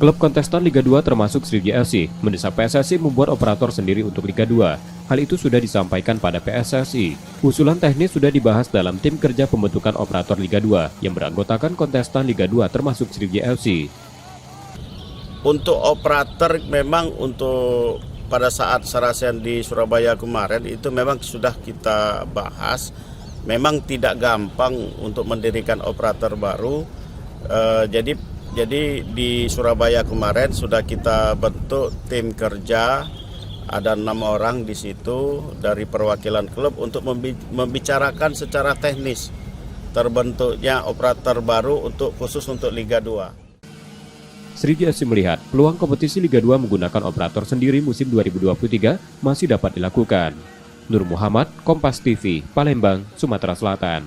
Klub kontestan Liga 2 termasuk Sriwijaya FC mendesak PSSI membuat operator sendiri untuk Liga 2. Hal itu sudah disampaikan pada PSSI. Usulan teknis sudah dibahas dalam tim kerja pembentukan operator Liga 2 yang beranggotakan kontestan Liga 2 termasuk Sriwijaya FC. Untuk operator memang untuk pada saat serasian di Surabaya kemarin itu memang sudah kita bahas. Memang tidak gampang untuk mendirikan operator baru. Jadi di Surabaya kemarin sudah kita bentuk tim kerja, ada 6 orang di situ dari perwakilan klub untuk membicarakan secara teknis terbentuknya operator baru khusus untuk Liga 2. Sriwijaya FC melihat peluang kompetisi Liga 2 menggunakan operator sendiri musim 2023 masih dapat dilakukan. Nur Muhammad, Kompas TV, Palembang, Sumatera Selatan.